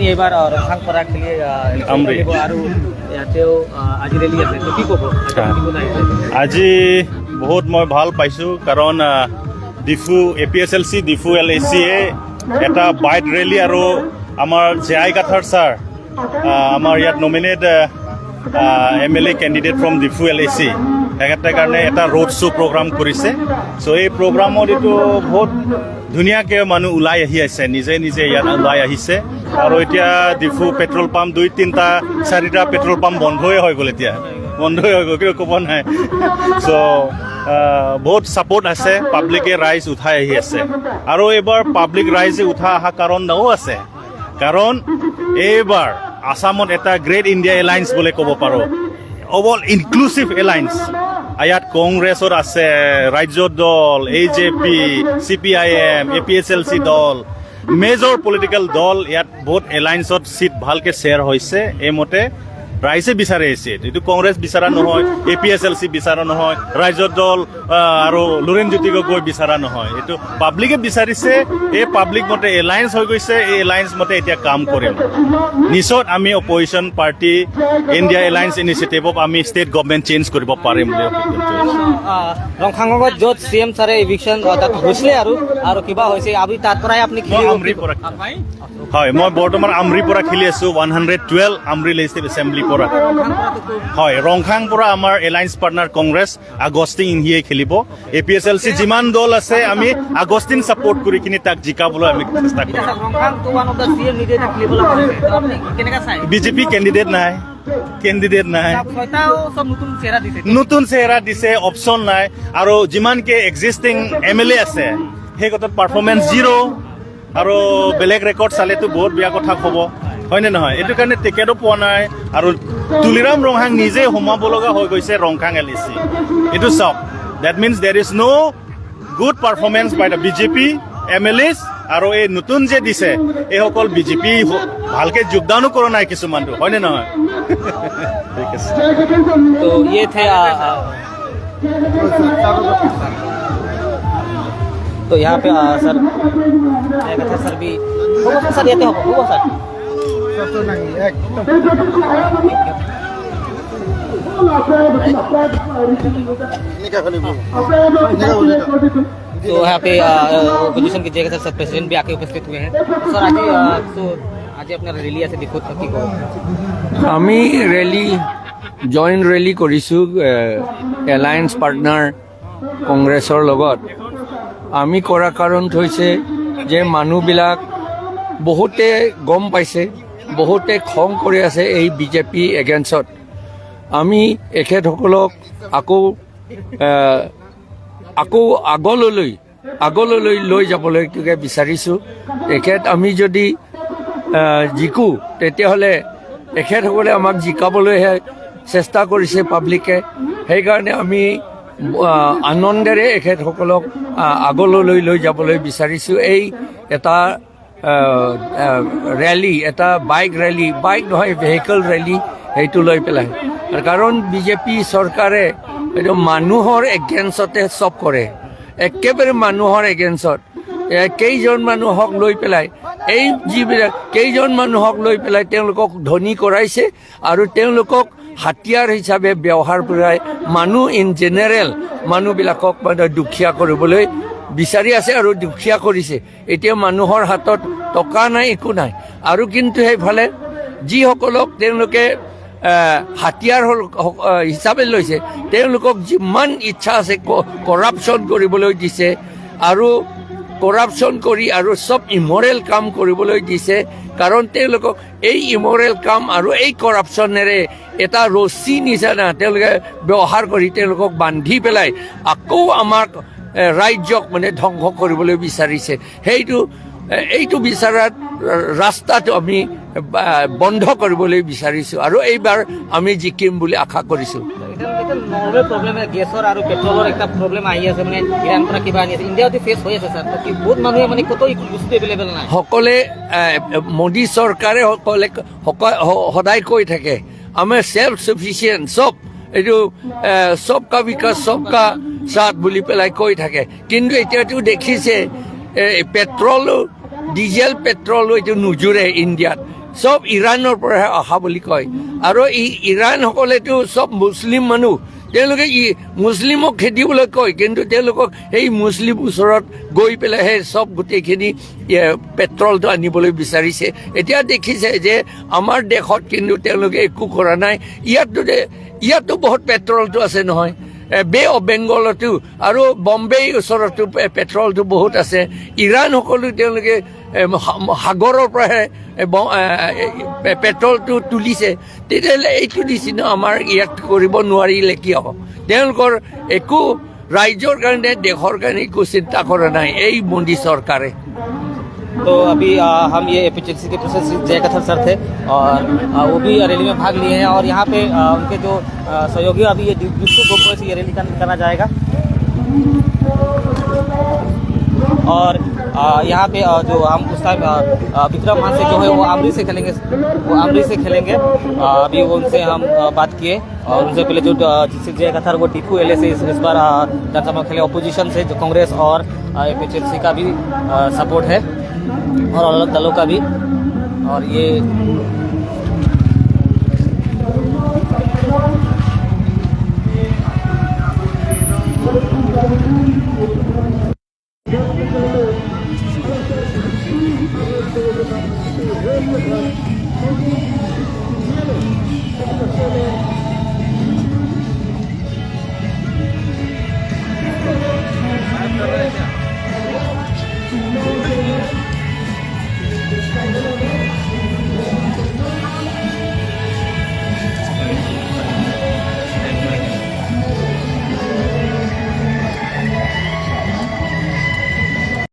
আপুনি এইবাৰ ৰংখাং পৰা খেলি খেলিব আৰু ইয়াতেও আজি ৰেলী আছে কি ক'ব আজি বহুত মই ভাল পাইছোঁ কাৰণ ডিফু APSLC ডিফু LACয়ে এটা বাইক ৰেলী আৰু আমাৰ জে.আই. কাথাৰ ছাৰ আমাৰ ইয়াত nominate MLA candidate from Diphu LAC তেখেতৰ কাৰণে এটা ৰোড শ্ব' প্ৰগ্ৰাম কৰিছে চ' এই প্ৰগ্ৰামত এইটো বহুত ধুনীয়াকৈ মানুহ ওলাই আহি আছে নিজে নিজে ইয়াত ওলাই আহিছে আৰু এতিয়া ডিফু পেট্ৰল পাম্প 2-3-4টা পেট্ৰল পাম্প বন্ধই হৈ গ'ল এতিয়া বন্ধই হৈ গ'ল কিয় ক'ব নাই চ' বহুত ছাপৰ্ট আছে পাব্লিকে ৰাইজ উঠাই আহি আছে আৰু এইবাৰ পাব্লিক ৰাইজে উঠাই অহা কাৰণও আছে কাৰণ এইবাৰ আসামত এটা গ্ৰেট ইণ্ডিয়া এলায়েন্স বুলি ক'ব পাৰোঁ অল ইনক্লুচিভ এলায়েন্স ইয়াত কংগ্ৰেছত আছে ৰাজ্যৰ দল AJP CPIM APSLC দল মেজৰ পলিটিকেল দল ইয়াত বহুত এলায়েন্সত চিট ভালকৈ শ্বেয়াৰ হৈছে এইমতে ৰাইজে বিচাৰি আহিছে এইটো কংগ্ৰেছ বিচৰা নহয় APSLC বিচৰা নহয় ৰাজ্যৰ দল আৰু লুৰিণজ্যোতি গগৈ বিচৰা নহয় এইটো পাব্লিকে বিচাৰিছে এই পাব্লিক মতে এলায়েন্স হৈ গৈছে এই এলায়েন্স মতে এতিয়া কাম কৰিম নিশ্চয় আমি অপজিশ্যন পাৰ্টি ইণ্ডিয়া এলায়েন্স ইনিচিয়েটিভক আমি ষ্টেট গভৰ্ণমেণ্ট চেঞ্জ কৰিব পাৰিম বুলি ৰংখাঙত য'ত CM ছাৰে ইভিকশ্যন তাত হৈছিলে আৰু কিবা হৈছে আমি তাৰ পৰাই আপুনি হয় মই বৰ্তমান আমৰিৰ পৰা খেলি আছোঁ 112 আমৰি লেজিছলেটিভ এছেম্বলিৰ পৰা হয় ৰংখাং পৰা আমাৰ এলায়েন্স পাৰ্টনাৰ কংগ্ৰেছ আগষ্টিন ইণ্ডিয়াই খেলিব APSLC যিমান দল আছে আমি আগষ্টিন ছাপৰ্ট কৰি কিনি তাক জিকাবলৈ আমি চেষ্টা কৰিম বিজেপি কেণ্ডিডেট নাই নতুন চেহেৰা দিছে অপশ্যন নাই আৰু যিমানকে এক্সিষ্টিং MLA আছে সেই কথাত পাৰফৰ্মেঞ্চ জিৰ' আৰু বেলেগ ৰেকৰ্ড চালেতো বহুত বেয়া কথা ক'ব হয়নে নহয় এইটো কাৰণে টিকেটো পোৱা নাই আৰু তুলিৰাম ৰংখাং নিজে সোমাব লগা হৈ গৈছে ৰংখাং LAC এইটো চাওক that means there is no' good performance by the BJP MLAs আৰু এই নতুন যে দিছে এইসকল BJP ভালকৈ যোগদানো কৰা নাই কিছুমানটো হয়নে নহয় ঠিক আছে তো ইয়ে থে तो यहाँ पे सर सर भी सर ये होगा सर तो यहाँ पे ओपोजिशन की जगह सर प्रेसिडेंट भी आके उपस्थित हुए हैं सर आज अपना रैली আছে দেখো কি কো আমি জইন ৰেলী কৰিছোঁ এলায়েন্স পাৰ্টনাৰ কংগ্ৰেছৰ লগত আমি কৰা কাৰণ হৈছে যে মানুহবিলাক বহুতে গম পাইছে বহুতে খং কৰি আছে এই BJP এগেইনষ্টত আমি এখেতসকলক আকৌ আগলৈ লৈ যাবলৈ বিচাৰিছোঁ এখেত আমি যদি জিকো তেতিয়াহ'লে এখেতসকলে আমাক জিকাবলৈহে চেষ্টা কৰিছে পাব্লিকে সেইকাৰণে আমি আনন্দেৰে এখেতসকলক আগলৈ লৈ যাবলৈ বিচাৰিছোঁ এই এটা ৰেলী এটা বাইক নহয় ভেহিকল ৰেলী সেইটো লৈ পেলাই কাৰণ BJP চৰকাৰে এইটো মানুহৰ এগেইনষ্টতে চব কৰে একেবাৰে মানুহৰ এগেইনষ্টত কেইজন মানুহক লৈ পেলাই এই যিবিলাক কেইজন মানুহক লৈ পেলাই তেওঁলোকক ধনী কৰাইছে আৰু তেওঁলোকক হাতিয়াৰ হিচাপে ব্যৱহাৰ কৰাই মানুহ ইন জেনেৰেল মানুহবিলাকক মানে দুখীয়া কৰিবলৈ বিচাৰি আছে আৰু দুখীয়া কৰিছে এতিয়া মানুহৰ হাতত টকা নাই একো নাই আৰু কিন্তু সেইফালে যিসকলক তেওঁলোকে হাতিয়াৰ হিচাপে লৈছে তেওঁলোকক যিমান ইচ্ছা আছে কৰাপশ্যন কৰিবলৈ দিছে আৰু কৰাপশ্যন কৰি আৰু চব ইমৰেল কাম কৰিবলৈ দিছে কাৰণ তেওঁলোকক এই ইমৰেল কাম আৰু এই কৰাপশ্যনেৰে এটা ৰছী নিচিনা তেওঁলোকে ব্যৱহাৰ কৰি তেওঁলোকক বান্ধি পেলাই আকৌ আমাৰ ৰাজ্যক মানে ধ্বংস কৰিবলৈ বিচাৰিছে এইটো বিচাৰাত ৰাস্তাটো আমি বন্ধ কৰিবলৈ বিচাৰিছোঁ আৰু এইবাৰ আমি জিকিম বুলি আশা কৰিছোঁ প্ৰব্লেম গেছৰ আৰু পেট্ৰলৰ এটা প্ৰব্লেম আহি আছে মানে ইৰাণ পৰা কিবা আনি আছে ইণ্ডিয়াতে ফেচ হৈ আছে ছাৰ বহুত মানুহে মানে ক'তো বস্তু এভেইলেবল নাই সকলে মোদী চৰকাৰে সদায় কৈ থাকে আমাৰ সেল্ফ সাফিচিয়েণ্ট চব এইটো সবকা বিকাশ সবকা সাথ বুলি পেলাই কৈ থাকে কিন্তু এতিয়াতো দেখিছে পেট্ৰল ডিজেল পেট্ৰল এইটো নুজুৰে ইণ্ডিয়াত চব ইৰাণৰ পৰাহে অহা বুলি কয় আৰু এই ইৰাণসকলেতো চব মুছলিম মানুহ তেওঁলোকে মুছলিমক খেদিবলৈ কয় কিন্তু তেওঁলোকক সেই মুছলিম ওচৰত গৈ পেলাইহে চব গোটেইখিনি পেট্ৰলটো আনিবলৈ বিচাৰিছে এতিয়া দেখিছে যে আমাৰ দেশত কিন্তু তেওঁলোকে একো কৰা নাই ইয়াতো বহুত পেট্ৰলটো আছে নহয় বে অফ বেংগলতো আৰু বম্বেৰ ওচৰতো পেট্ৰলটো বহুত আছে ইৰাণসকলো তেওঁলোকে সাগৰৰ পৰাহে পেট্ৰলটো তুলিছে তেতিয়াহ'লে এইটো নিচিনা আমাৰ ইয়াত কৰিব নোৱাৰিলে কিয় তেওঁলোকৰ একো ৰাইজৰ কাৰণে দেশৰ কাৰণে একো চিন্তা কৰা নাই এই মোদী চৰকাৰে तो अभी हम ये एपीएचसी के प्रोफेसर जय कथर सर थे और वो भी रैली में भाग लिए हैं और यहाँ पे उनके जो सहयोगी अभी ये डिस्को गोपुर से ये रैली करना जाएगा और यहाँ पे जो हम उस टाइम विक्रम मान से जो है वो आमरी से खेलेंगे अभी वो उनसे हम बात किए और उनसे पहले जो जय कथर वो टीपू एल से इस बार विधानसभा खेले अपोजिशन से जो कांग्रेस और एपीएचसी का भी सपोर्ट है और अलग दलों का भी और ये